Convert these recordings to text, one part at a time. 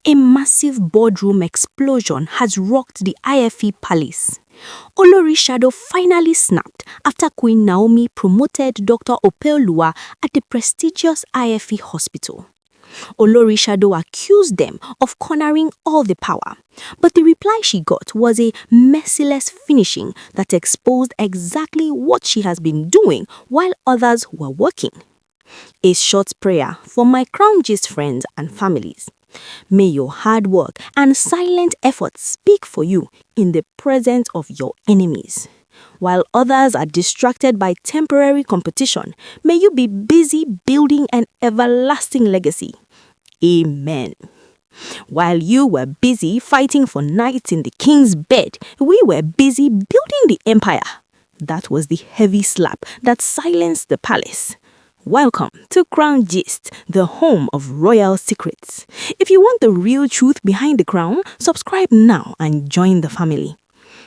A massive boardroom explosion has rocked the Ife palace. Olori's shadow finally snapped after Queen Naomi promoted Dr. Opeoluwa at the prestigious Ife hospital. Olori's shadow accused them of cornering all the power, but the reply she got was a merciless finishing that exposed exactly what she has been doing while others were working. A short prayer for my Crown Gist friends and families. May your hard work and silent efforts speak for you in the presence of your enemies. While others are distracted by temporary competition, may you be busy building an everlasting legacy. Amen. While you were busy fighting for nights in the king's bed, we were busy building the empire. That was the heavy slap that silenced the palace. Welcome to Crown Gist, the home of royal secrets. If you want the real truth behind the crown, subscribe now and join the family.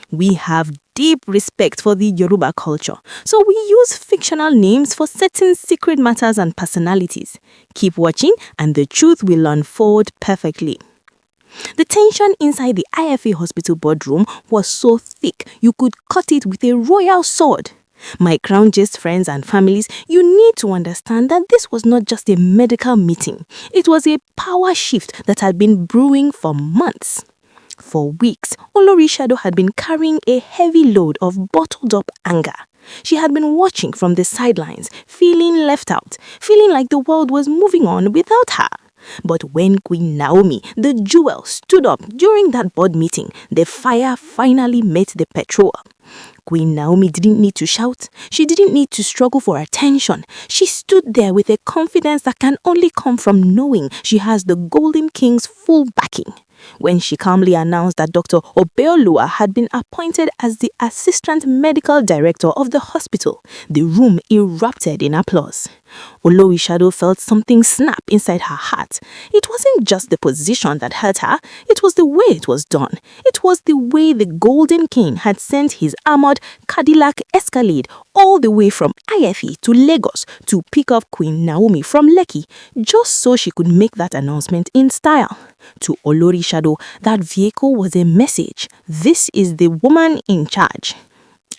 We have deep respect for the Yoruba culture, so we use fictional names for certain secret matters and personalities. Keep watching and the truth will unfold perfectly. The tension inside the Ife hospital boardroom was so thick you could cut it with a royal sword. My Crown Gist friends and families, you need to understand that this was not just a medical meeting. It was a power shift that had been brewing for months. For weeks, Olori's shadow had been carrying a heavy load of bottled-up anger. She had been watching from the sidelines, feeling left out, feeling like the world was moving on without her. But when Queen Naomi, the jewel, stood up during that board meeting, the fire finally met the petrol. Queen Naomi didn't need to shout. She didn't need to struggle for attention. She stood there with a confidence that can only come from knowing she has the Golden King's full backing. When she calmly announced that Dr. Opeoluwa had been appointed as the assistant medical director of the hospital, the room erupted in applause. Olori's shadow felt something snap inside her heart. It wasn't just the position that hurt her, it was the way it was done. It was the way the Golden King had sent his armored Cadillac Escalade all the way from Ife to Lagos to pick up Queen Naomi from Lekki, just so she could make that announcement in style. To Olori's shadow, that vehicle was a message. This is the woman in charge.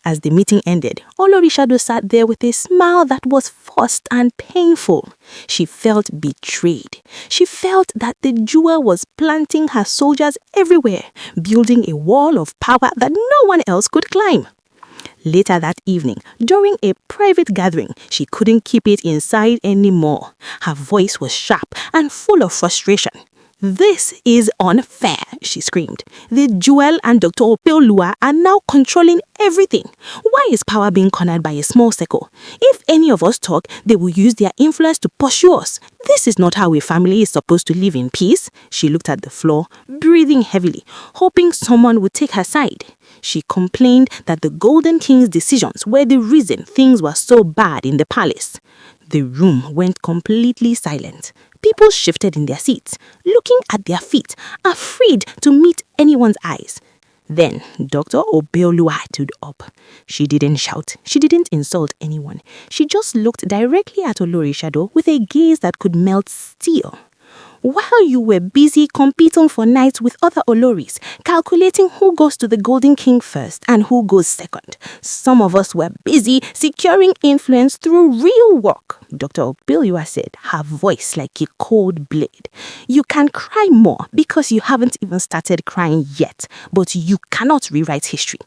As the meeting ended, Olori's shadow sat there with a smile that was forced and painful. She felt betrayed. She felt that the jewel was planting her soldiers everywhere, building a wall of power that no one else could climb. Later that evening, during a private gathering, she couldn't keep it inside anymore. Her voice was sharp and full of frustration. "This is unfair," she screamed. "The jewel and Dr. Opeoluwa are now controlling everything. Why is power being cornered by a small circle? If any of us talk, they will use their influence to pursue us. This is not how a family is supposed to live in peace." She looked at the floor, breathing heavily, hoping someone would take her side. She complained that the Golden King's decisions were the reason things were so bad in the palace. The room went completely silent. People shifted in their seats, looking at their feet, afraid to meet anyone's eyes. Then Dr. Opeoluwa stood up. She didn't shout. She didn't insult anyone. She just looked directly at Olori's shadow with a gaze that could melt steel. "While you were busy competing for nights with other Oloris, calculating who goes to the Golden King first and who goes second, some of us were busy securing influence through real work," Dr. Opeoluwa said, her voice like a cold blade. "You can cry more because you haven't even started crying yet, but you cannot rewrite history."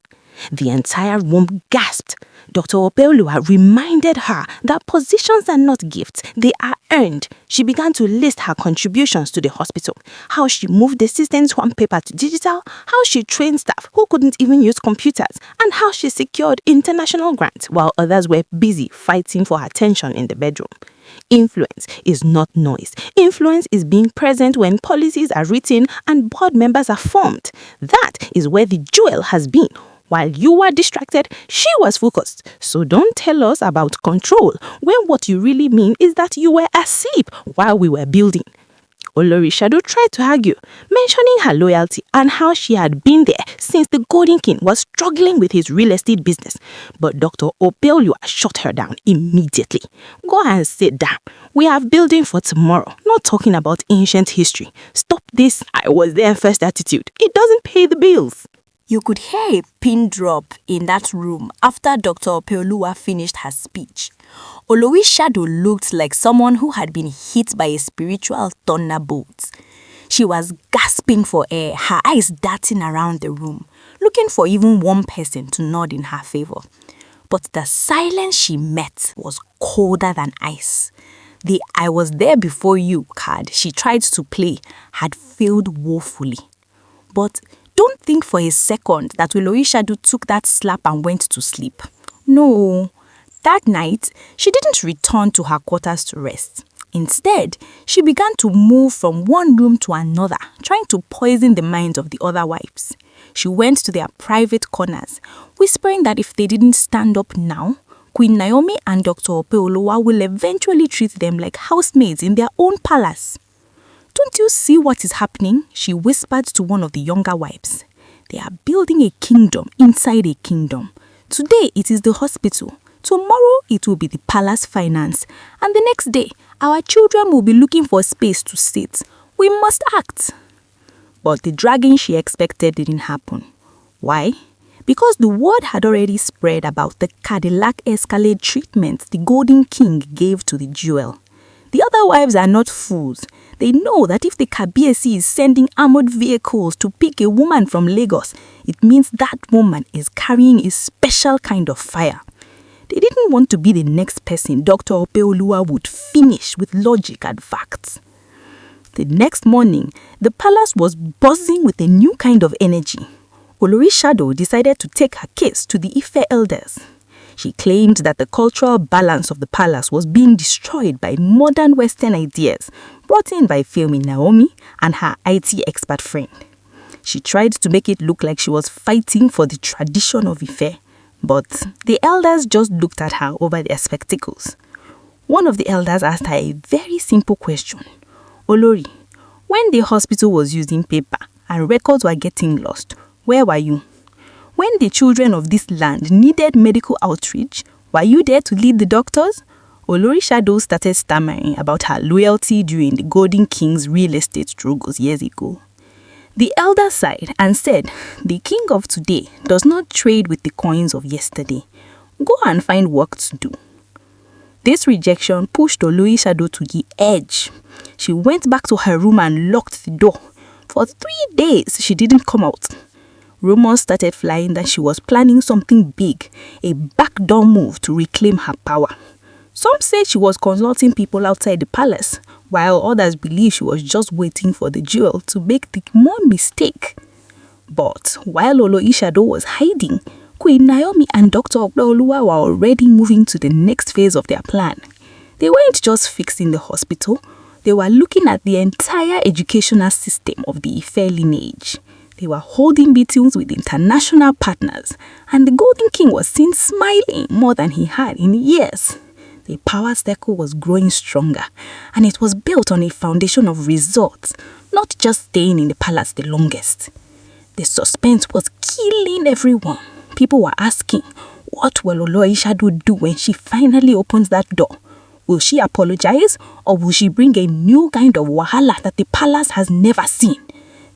The entire room gasped. Dr. Opeoluwa reminded her that positions are not gifts, they are earned. She began to list her contributions to the hospital, how she moved the systems from paper to digital, how she trained staff who couldn't even use computers, and how she secured international grants while others were busy fighting for attention in the bedroom. Influence is not noise. Influence is being present when policies are written and board members are formed. That is where the jewel has been. While you were distracted, she was focused. So don't tell us about control when what you really mean is that you were asleep while we were building. Olori's shadow tried to argue, mentioning her loyalty and how she had been there since the Golden King was struggling with his real estate business. But Dr. Opeoluwa shut her down immediately. "Go and sit down. We have building for tomorrow, not talking about ancient history. Stop this I was there first attitude. It doesn't pay the bills. You could hear a pin drop in that room after Dr. Opeoluwa finished her speech. Olori's shadow looked like someone who had been hit by a spiritual thunderbolt. She was gasping for air, her eyes darting around the room, looking for even one person to nod in her favor. But the silence she met was colder than ice. The "I was there before you" card she tried to play had failed woefully. But don't think for a second that Olori's shadow took that slap and went to sleep. No, that night she didn't return to her quarters to rest. Instead, she began to move from one room to another, trying to poison the minds of the other wives. She went to their private corners, whispering that if they didn't stand up now, Queen Naomi and Dr. Opeoluwa will eventually treat them like housemaids in their own palace. "Don't you see what is happening?" she whispered to one of the younger wives. "They are building a kingdom inside a kingdom. Today it is the hospital. Tomorrow it will be the palace finance. And the next day, our children will be looking for space to sit. We must act." But the dragging she expected didn't happen. Why? Because the word had already spread about the Cadillac Escalade treatment the Golden King gave to the jewel. The other wives are not fools. They know that if the Kabiyesi is sending armored vehicles to pick a woman from Lagos, it means that woman is carrying a special kind of fire. They didn't want to be the next person Dr. Opeoluwa would finish with logic and facts. The next morning, the palace was buzzing with a new kind of energy. Olori's shadow decided to take her case to the Ife elders. She claimed that the cultural balance of the palace was being destroyed by modern Western ideas brought in by filming Naomi and her IT expert friend. She tried to make it look like she was fighting for the tradition of Ife, but the elders just looked at her over their spectacles. One of the elders asked her a very simple question. "Olori, when the hospital was using paper and records were getting lost, where were you? When the children of this land needed medical outreach, were you there to lead the doctors?" Olori's shadow started stammering about her loyalty during the Golden King's real estate struggles years ago. The elder sighed and said, "The king of today does not trade with the coins of yesterday. Go and find work to do." This rejection pushed Olori's shadow to the edge. She went back to her room and locked the door. For 3 days, she didn't come out. Rumors started flying that she was planning something big, a backdoor move to reclaim her power. Some said she was consulting people outside the palace, while others believed she was just waiting for the jewel to make the more mistake. But while Olori's shadow was hiding, Queen Naomi and Dr. Opeoluwa were already moving to the next phase of their plan. They weren't just fixing the hospital, they were looking at the entire educational system of the Ife lineage. They were holding meetings with international partners, and the Golden King was seen smiling more than he had in years. The power circle was growing stronger, and it was built on a foundation of results, not just staying in the palace the longest. The suspense was killing everyone. People were asking, what will Olori's shadow do when she finally opens that door? Will she apologize, or will she bring a new kind of wahala that the palace has never seen?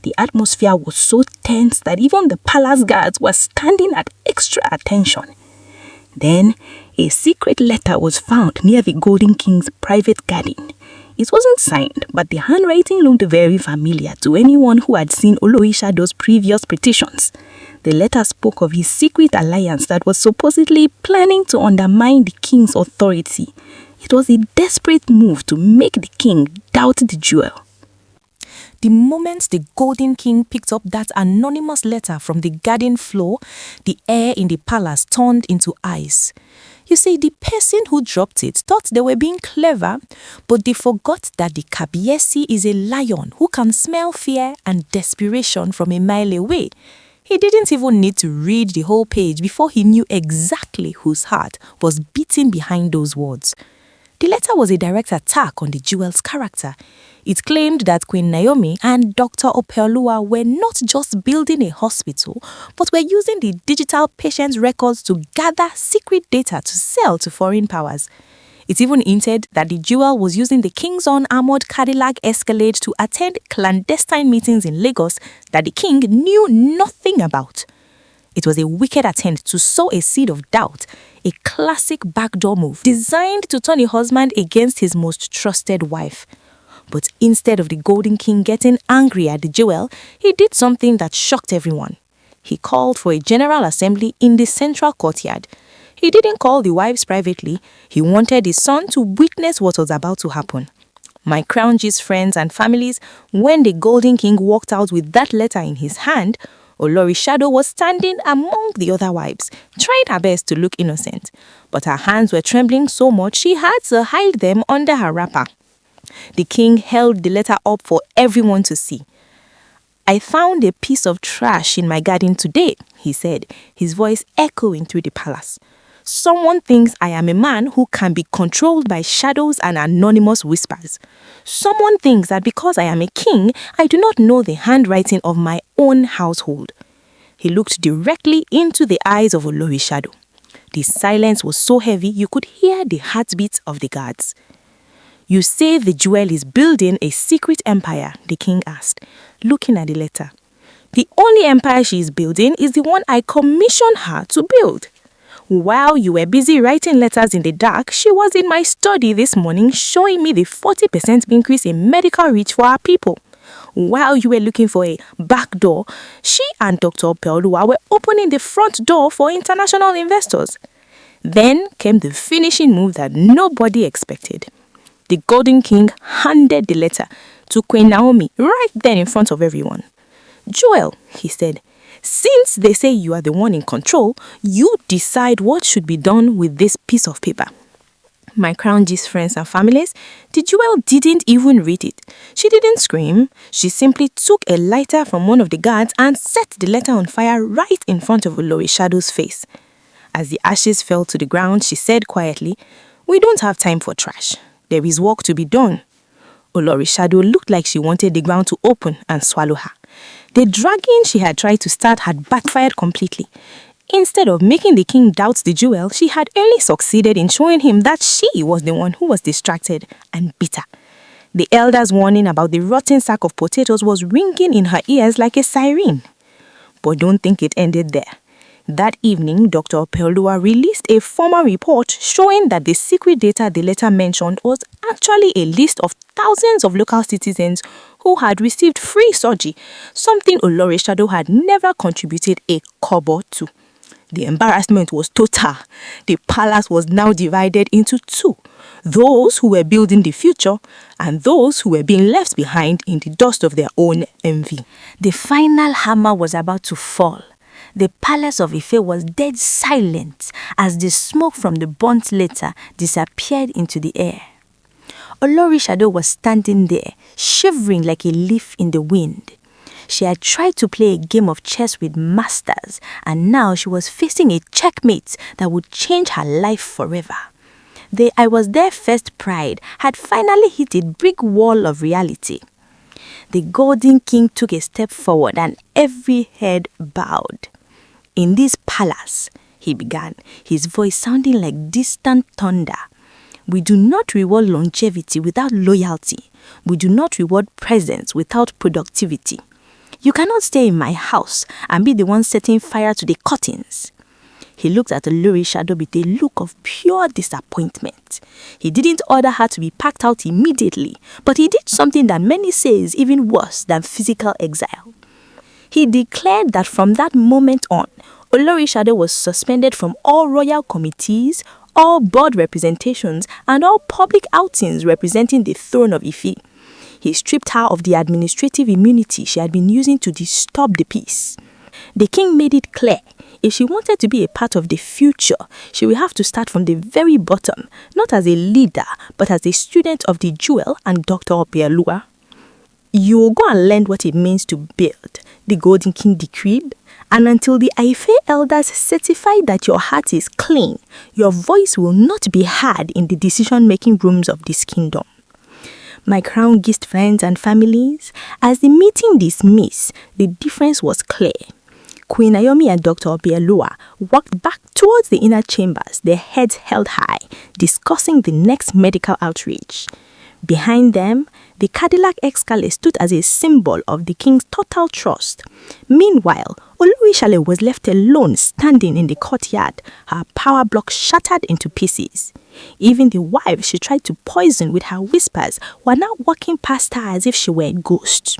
The atmosphere was so tense that even the palace guards were standing at extra attention. Then, a secret letter was found near the Golden King's private garden. It wasn't signed, but the handwriting looked very familiar to anyone who had seen Olori's shadow's previous petitions. The letter spoke of his secret alliance that was supposedly planning to undermine the king's authority. It was a desperate move to make the king doubt the jewel. The moment the Golden King picked up that anonymous letter from the garden floor, the air in the palace turned into ice. You see, the person who dropped it thought they were being clever, but they forgot that the Kabiyesi is a lion who can smell fear and desperation from a mile away. He didn't even need to read the whole page before he knew exactly whose heart was beating behind those words. The letter was a direct attack on the jewel's character. It claimed that Queen Naomi and Dr. Opeoluwa were not just building a hospital, but were using the digital patient records to gather secret data to sell to foreign powers. It even hinted that the jewel was using the king's own armored Cadillac Escalade to attend clandestine meetings in Lagos that the king knew nothing about. It was a wicked attempt to sow a seed of doubt, a classic backdoor move designed to turn a husband against his most trusted wife. But instead of the Golden King getting angry at the jewel, he did something that shocked everyone. He called for a general assembly in the central courtyard. He didn't call the wives privately. He wanted his son to witness what was about to happen. My Crown G's friends and families, when the Golden King walked out with that letter in his hand, Olori's shadow was standing among the other wives, trying her best to look innocent. But her hands were trembling so much she had to hide them under her wrapper. The king held the letter up for everyone to see. "I found a piece of trash in my garden today," he said, his voice echoing through the palace. "Someone thinks I am a man who can be controlled by shadows and anonymous whispers. Someone thinks that because I am a king, I do not know the handwriting of my own household." He looked directly into the eyes of Olori's shadow. The silence was so heavy you could hear the heartbeats of the guards. "You say the jewel is building a secret empire?" the king asked, looking at the letter. "The only empire she is building is the one I commissioned her to build. While you were busy writing letters in the dark, she was in my study this morning showing me the 40% increase in medical reach for our people. While you were looking for a back door, she and Dr. Opeoluwa were opening the front door for international investors." Then came the finishing move that nobody expected. The Golden King handed the letter to Queen Naomi right then in front of everyone. "Joel," he said, "since they say you are the one in control, you decide what should be done with this piece of paper." My Crown G's friends and families, the jewel didn't even read it. She didn't scream. She simply took a lighter from one of the guards and set the letter on fire right in front of Olori's shadow's face. As the ashes fell to the ground, she said quietly, "We don't have time for trash. There is work to be done." Olori's shadow looked like she wanted the ground to open and swallow her. The dragging she had tried to start had backfired completely. Instead of making the king doubt the jewel, she had only succeeded in showing him that she was the one who was distracted and bitter. The elder's warning about the rotten sack of potatoes was ringing in her ears like a siren. But don't think it ended there. That evening, Dr. Opeoluwa released a formal report showing that the secret data the letter mentioned was actually a list of thousands of local citizens who had received free surgery, something Olori's shadow had never contributed a kobo to. The embarrassment was total. The palace was now divided into two: those who were building the future and those who were being left behind in the dust of their own envy. The final hammer was about to fall. The palace of Ife was dead silent as the smoke from the burnt letter disappeared into the air. Olori's shadow was standing there, shivering like a leaf in the wind. She had tried to play a game of chess with masters, and now she was facing a checkmate that would change her life forever. The "I was there first" pride had finally hit a brick wall of reality. The Golden King took a step forward and every head bowed. "In this palace," he began, his voice sounding like distant thunder, "we do not reward longevity without loyalty. We do not reward presence without productivity. You cannot stay in my house and be the one setting fire to the curtains." He looked at Olori's shadow with a look of pure disappointment. He didn't order her to be packed out immediately, but he did something that many say is even worse than physical exile. He declared that from that moment on, Olori's shadow was suspended from all royal committees, all board representations, and all public outings representing the throne of Ife. He stripped her of the administrative immunity she had been using to disturb the peace. The king made it clear, if she wanted to be a part of the future, she would have to start from the very bottom, not as a leader, but as a student of the jewel and Dr. Opeoluwa. "You will go and learn what it means to build," the Golden King decreed, "and until the Ife elders certify that your heart is clean, your voice will not be heard in the decision-making rooms of this kingdom." My Crown Gist friends and families, as the meeting dismissed, the difference was clear. Queen Naomi and Dr. Opeoluwa walked back towards the inner chambers, their heads held high, discussing the next medical outreach. Behind them, the Cadillac Escalade stood as a symbol of the king's total trust. Meanwhile, Olori was left alone standing in the courtyard, her power block shattered into pieces. Even the wives she tried to poison with her whispers were now walking past her as if she were a ghost.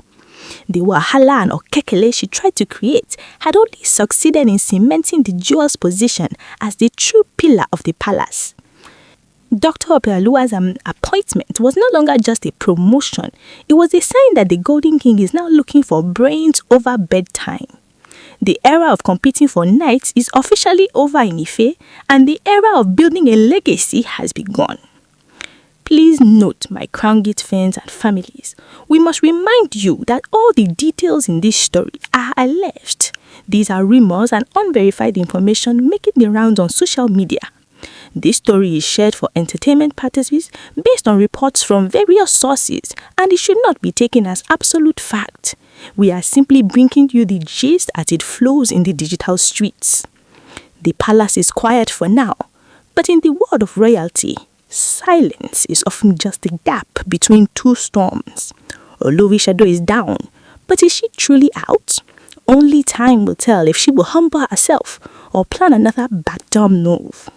The wahala and okekele she tried to create had only succeeded in cementing the jewel's position as the true pillar of the palace. Dr. Opeoluwa's appointment was no longer just a promotion. It was a sign that the Golden King is now looking for brains over bedtime. The era of competing for knights is officially over in Ife, and the era of building a legacy has begun. Please note, my Crown Gate fans and families, we must remind you that all the details in this story are alleged. These are rumors and unverified information making the rounds on social media. This story is shared for entertainment purposes based on reports from various sources, and it should not be taken as absolute fact. We are simply bringing you the gist as it flows in the digital streets. The palace is quiet for now, but in the world of royalty, silence is often just a gap between two storms. Olori's shadow is down, but is she truly out? Only time will tell if she will humble herself or plan another backdoor move.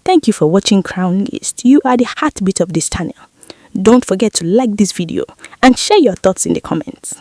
Thank you for watching Crown Gist. You are the heartbeat of this channel. Don't forget to like this video and share your thoughts in the comments.